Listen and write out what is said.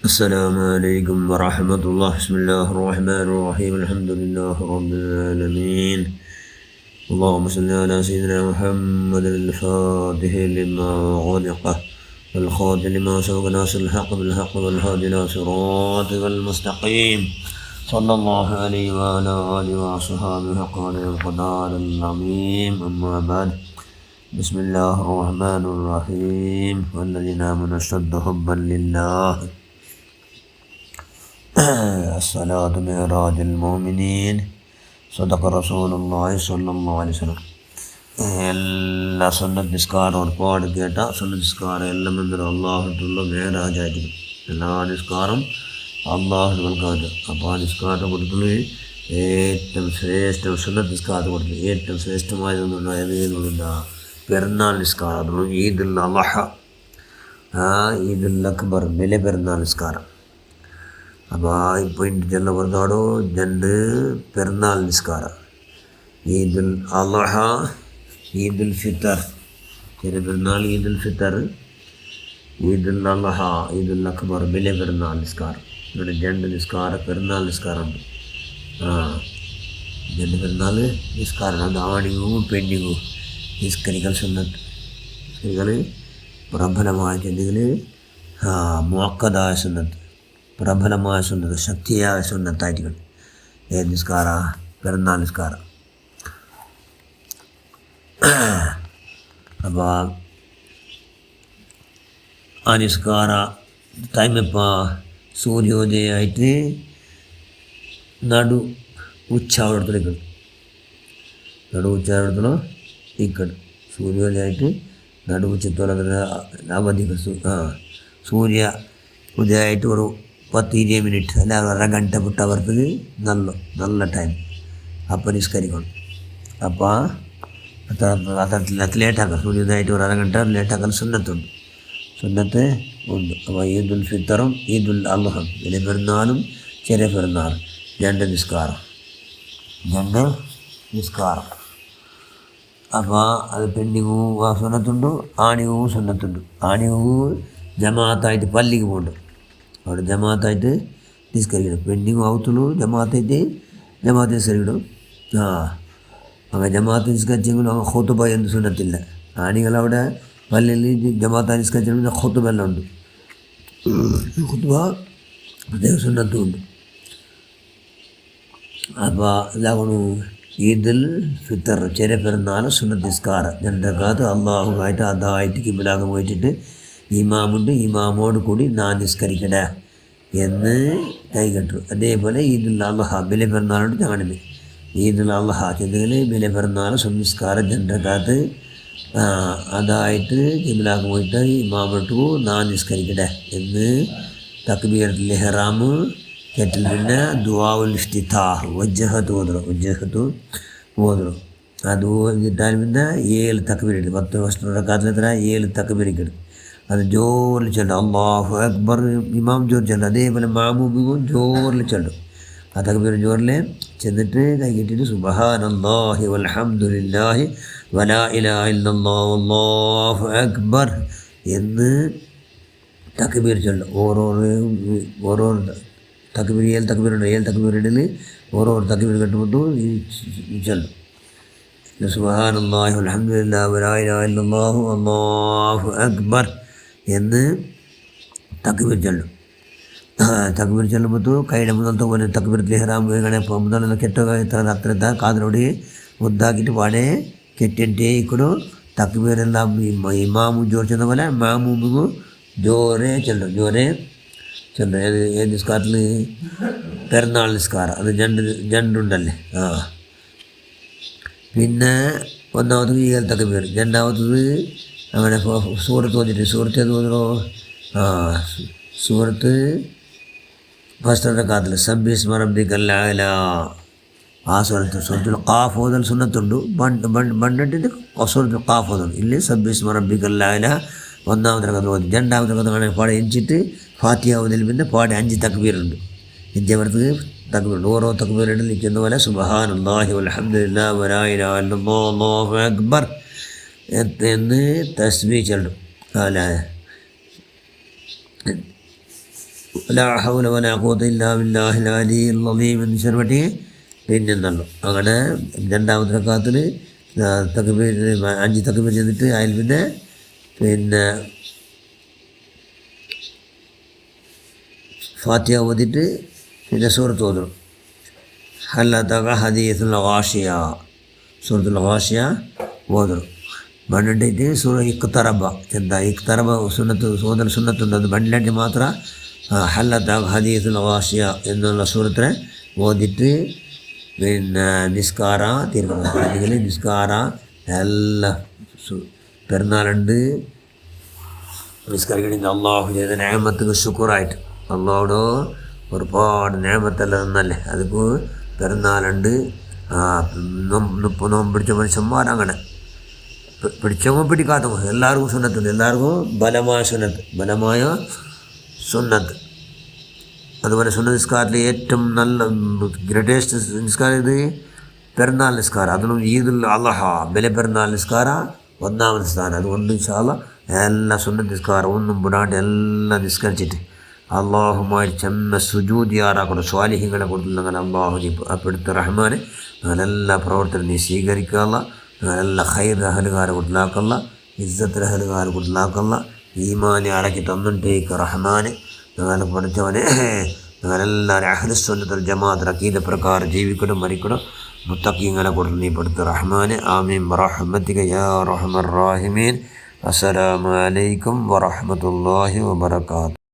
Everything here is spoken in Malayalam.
السلام عليكم ورحمة الله. بسم الله الرحمن الرحيم. الحمد لله رب العالمين. اللهم صل على سيدنا محمد الفاتح لما غلق والخاتم لما سبق ناصر الحق بالحق والهادي إلى صراطك المستقيم صلى الله عليه وعلى آله وصحبه حق القدر العظيم. أما بعد، بسم الله الرحمن الرحيم. والذين آمنوا أشد حبا لله. الصلاة معراج المؤمنين. صدق رسول الله صلى الله عليه وسلم. എല്ലാ സുന്നത്ത് നിസ്കാരം ഒരുപാട് കേട്ട സുന്നത്ത് നിസ്കാരം എല്ലാം എന്തൊരു അള്ളാഹുള്ള മേരാജായിരിക്കും. എല്ലാ നിസ്കാരം അള്ളാഹുൽക്കാറ്റ്. അപ്പോൾ ആ നിസ്കാരത്തെ കൊടുത്തുള്ള ഏറ്റവും ശ്രേഷ്ഠ സുന്നത്ത് നിസ്കാരത്തെ കൊടുത്തു ഏറ്റവും ശ്രേഷ്ഠമായതൊന്നും ഏതെന്നുള്ള പെരുന്നാൾ നിസ്കാരം, ഈദുൽ അളഹ, ഈദുൽ അക്ബർ, വലിയ പെരുന്നാൾ നിസ്കാരം. അപ്പോൾ ഇപ്പോൾ ചെല്ല പറഞ്ഞാടോ രണ്ട് പെരുന്നാൾ നിസ്കാരം, ഈദുൽ അളഹ, ഈദുൽ ഫിത്തർ. ചെറിയ പെരുന്നാൾ ഈദുൽ ഫിത്തർ, ഈദുൽ അളഹ, ഈദുൽ അക്ബർ, വലിയ പെരുന്നാൾ നിസ്കാരം. ഇവിടെ രണ്ട് നിസ്കാരം പെരുന്നാൾ നിസ്കാരമുണ്ട്. രണ്ട് പെരുന്നാൾ നിസ്കാരം. അത് ആണിങ്ങും പെണ്ണിങ്ങും നിസ്കരിക്കൽ സുന്നത്ത്. സ്ത്രീകൾ പ്രബലമായ ചെല്ലുകൾ മുഅക്കദായ സുന്നത്ത്, പ്രബലമായ സുന്നത്ത്, ശക്തിയായ സുന്നത്തായിരിക്കണം. ഏത് നിസ്കാര? പെരുന്നാൾ നിസ്കാരം. അപ്പോൾ ആ നിസ്കാര ടൈം ഇപ്പോൾ സൂര്യോദയമായിട്ട് ഉച്ചാവിടത്തിലേക്കും ഉച്ചാവിടത്തിലോ ഇക്കട് സൂര്യോദയമായിട്ട് ഉച്ചത്തോളം അവധി സൂര്യ ഉദയമായിട്ട് ഒരു 10-20 മിനിറ്റ് അല്ല അരഗಂಟೆ ಬಿಟ್ಟು അവർക്ക് നല്ല ടൈം അപ്പോൾ നിസ്കരിക്കണം. അപ്പോൾ അത് ലേറ്റാക്കാം. സൂര്യോദയമായിട്ട് ഒരു അരഗಂಟೆ ലേറ്റാക്കാൻ സുന്നത്തുണ്ട്, സുന്നത്ത് ഉണ്ട്. അപ്പോൾ ഈദുൽ ഫിത്തറും ഈദുൽ അളഹം, വലിയ പെരുന്നാളും ചെറിയ പെരുന്നാളും രണ്ട് നിസ്കാരം. അപ്പോൾ അത് പെണ്ണിങ്ങും സുന്നത്തുണ്ട്, ആണിങ്ങും സുന്നത്തുണ്ട്. ആണിങ്ങും ജമാഅത്തായിട്ട് പള്ളിക്ക് പോകുന്നുണ്ട്, അവിടെ ജമാഅത്തായിട്ട് നിസ്കരിക്കണം. പെണ്ണിങ്ങും ആവത്തുള്ളൂ ജമാഅത്തായിട്ട് നിസ്കരിക്കണം. അങ്ങനെ ജമാഅത്ത് നിസ്കരിച്ചെങ്കിലും അവൻ ഖുതുബ എന്ന് സുന്നത്തില്ല. ആണികളവിടെ പള്ളിയിൽ ജമാഅത്തായി നിസ്കരിച്ചെങ്കിൽ ഖുതുബ എല്ലാം ഉണ്ട്. ഖുതുബ പ്രത്യേക സുന്നത്തും ഉണ്ട്. അപ്പോൾ ഇതാകണു ഈദുൽ ഫിത്തർ, ചെറിയ പെരുന്നാൾ സുന്നത്ത് നിസ്കാരം. രണ്ടക്കാലത്ത് അള്ളാഹുമായിട്ട് അതായിട്ട് കിബിലാകെ പോയിട്ടിട്ട് ഇമാമുണ്ട്, ഇമാമോട് കൂടി നാൻ നിസ്കരിക്കട എന്ന് കൈകെട്ടു. അതേപോലെ ഈദുൽ അളഹ, വലിയ പെരുന്നാളുണ്ട്. ഞങ്ങളുടെ ഈദുൽ അളഹ ചെന്തെങ്കിൽ വലിയ പെരുന്നാൾ സുന്നത്ത് നിസ്കാരം രണ്ടക്കാലത്ത് അതായിട്ട് കിബിലാകെ പോയിട്ട് ഇമാമോട്ട് നാൻ നിസ്കരിക്കട എന്ന് തക്ബീറത്തുൽ ഇഹ്റാം കേട്ടിൽ. പിന്നെ ദുആഉൽ ഇഫ്തിതാഹ് വജ്ജഹത്ത് ഓതണം. അത് ഓതിട്ടാൽ പിന്നെ 7 തക്ബീർ, 10 വർഷക്കാലത്തിൽ 7 തക്ബീർ. അത് ജോറിൽ ചെല്ലും. അല്ലാഹു അക്ബർ ഇമാം ജോർ ചെല്ലും. അതേപോലെ മാമൂമിയും ജോറിൽ ചെല്ലും. ആ തക്ബീർ ജോറിൽ ചെന്നിട്ട് കൈ കെട്ടിയിട്ട് സുബ്ഹാനല്ലാഹി വൽഹംദുലില്ലാഹി വലാ ഇലാഹ ഇല്ലല്ലാഹു വല്ലാഹു അക്ബർ എന്ന് തക്ബീർ ചൊല്ലും. ഓരോ തക്ബീർ 7 തക്ബീറുണ്ട്. 7 തക്ബീറിടയിൽ ഓരോ തക്ബീർ കെട്ടുമ്പോൾ ചൊല്ലും. സുബ്ഹാനല്ലാഹി വൽഹംദുലില്ലാഹി വലാ ഇലാഹ ഇല്ലല്ലാഹു വല്ലാഹു അക്ബർ എന്ന് തക്ബീർ ചൊല്ലും. തക്ബീർ ചൊല്ലുമ്പോൾ കൈയുടെ മുതലത്തെ പോലെ തക്ബീറത്തുൽ ഇഹ്റാം മുതലുള്ള കെട്ടുക അത്ര കാതിലോട് മുദ്ദാക്കിയിട്ട് പാടെ കെട്ടിട്ടേ ഇക്കടു തക്ബീറെല്ലാം ഇമാമും ജോർ ചെന്ന പോലെ മാമൂമിಗೂ ജോറേ ചെല്ലും. ഏത് നിസ്കാരത്തിൽ? പെരുന്നാൾ നിസ്കാരം. അത് രണ്ടുണ്ടല്ലേ. പിന്നെ ഒന്നാമത്തത് 7 തക്ബീർ, രണ്ടാമത്തത് അങ്ങനെ സൂറത്ത് തോന്നിട്ട് സൂറത്ത് ഏത് തോന്നണോ? സൂറത്ത് ഫസ്റ്റ് കാത്തില്ല സബ്ബിസ്മ റബ്ബിക്കൽ അഅ്ല. ആ സൂറത്തുൽ ഖാഫ് ഓതൽ സുന്നത്തുണ്ട്. പണ്ടിട്ട് സൂറത്തുൽ ഖാഫ് ഓതണം. ഇല്ലേ സബ്ബിസ്മ റബ്ബിക്കൽ അഅ്ല ഒന്നാമത്തെ റകഅത്ത് ഓതി. രണ്ടാമത്തെ റകഅത്ത് പാടെ എഞ്ചിട്ട് ഫാത്തിഹ ഓതൽ. പിന്നെ പാടെ 5 തക്ബീറുണ്ട്. 5 അവർക്ക് തക്ബീറുണ്ട്. ഓരോ തക്ബീറിൽ നിൽക്കുന്ന പോലെ സുബ്ഹാനല്ലാഹി വൽഹംദുലില്ലാഹി വലാ ഇലാഹ ഇല്ലല്ലാഹു വല്ലാഹു അക്ബർ എന്ന് തസ്ബീഹ് ചൊല്ലും. അല്ല ലാ ഹൗല വലാ ഖുവത ഇല്ലാ ബില്ലാഹിൽ അലിയിൽ അളീം എന്ന് ചെറുപട്ടി പിന്നെന്തല്ലോ അങ്ങനെ രണ്ടാമത്തെ റക്അത്തിൽ തക്ബീർ 5 തക്ബീർ ചെയ്തിട്ട് അതിൽ പിന്നെ ഫാത്തിഹ ഓതിയിട്ട് പിന്നെ സൂറത്ത് ഓതണം. ഹല്ലതക ഹദീസുൽ ഗാഷിയ സൂറത്തുൽ ഗാഷിയ ഓതണം. ബണ്ടിട്ട് ഇഖ്തറബ എന്താ ഇഖ്തറബ സുന്നത്ത് സോദര സുന്നത്തുണ്ട്. അത് ബണ്ടിലായിട്ട് മാത്രം ഹല്ലതക ഹദീസുൽ ഗാഷിയ എന്നുള്ള സൂറത്തിനെ ഓതിയിട്ട് പിന്നെ നിസ്കാര തീർക്കണം. അല്ലെങ്കിൽ നിസ്കാര എല്ലാ പെരുന്നാളുണ്ട് നിസ്കാരിക്കണമെങ്കിൽ അള്ളാഹു ചെയ്ത നേമത്തുക്ക് ശുക്റായിട്ട് അള്ളാഹോട് ഒരുപാട് നേമത്തെല്ലാം തന്നല്ലേ. അതിപ്പോൾ പെരുന്നാളുണ്ട് നോമ്പ് പിടിച്ച മനുഷ്യന്മാർ അങ്ങനെ പിടിച്ചവോ പിടിക്കാത്തവോ എല്ലാവർക്കും സുന്നത്തുണ്ട്. എല്ലാവർക്കും ബലമായ സുന്നത്ത്. അതുപോലെ സുന്നത്ത് നിസ്കാരത്തിൽ ഏറ്റവും നല്ല ഗ്രേറ്റസ്റ്റ് നിസ്കാരം ഇത് പെരുന്നാൾ നിസ്കാരം. അതിലും ഈദുൽ അളഹ ബലിപെരുന്നാൾ നിസ്കാരം ഒന്നാമത്തെ സ്ഥാനം. അതുകൊണ്ട് ഇൻഷാ അല്ലാഹ് എല്ലാ സുന്നത്ത് നിസ്കാരം ഒന്നും വിടാണ്ട് എല്ലാം നിസ്കരിച്ചിട്ട് അള്ളാഹുമായി ചെമ്മ സുജൂദ് യാറാക്കണം. സ്വാലിഹികളെ കൊടുത്തുള്ള അള്ളാഹു നീ അപ്പെടുത്ത റഹ്മാനെ ഞങ്ങളെല്ലാ പ്രവർത്തനം നീ സ്വീകരിക്കുക. ഞങ്ങളെല്ലാം ഖൈർ അഹലുകാരെ കൊടുത്താക്കല്ല, ഇസ്സത്ത് അഹലുകാരെ കൊടുത്താക്കല്ല, ഈമാനെ അടക്കി തന്നിട്ടേക്ക് റഹ്മാനെ. ഞങ്ങളെ പഠിച്ചവനെ ഞങ്ങളെല്ലാവരും അഹ്ലുസുന്നത്തുൽ ജമാഅത്ത് അഖീദ പ്രകാരം ജീവിക്കണം, മരിക്കണം. മുത്തഖീങ്ങളെ കൊടുത്ത് നീ പെടുത്ത റഹ്മാനെ. ആമീൻ ബിറഹ്മതിക യാ അർഹമർ റഹീമീൻ. അസ്സലാമു അലൈക്കും വറഹ്മത്തുള്ളാഹി വബറകാതുഹു.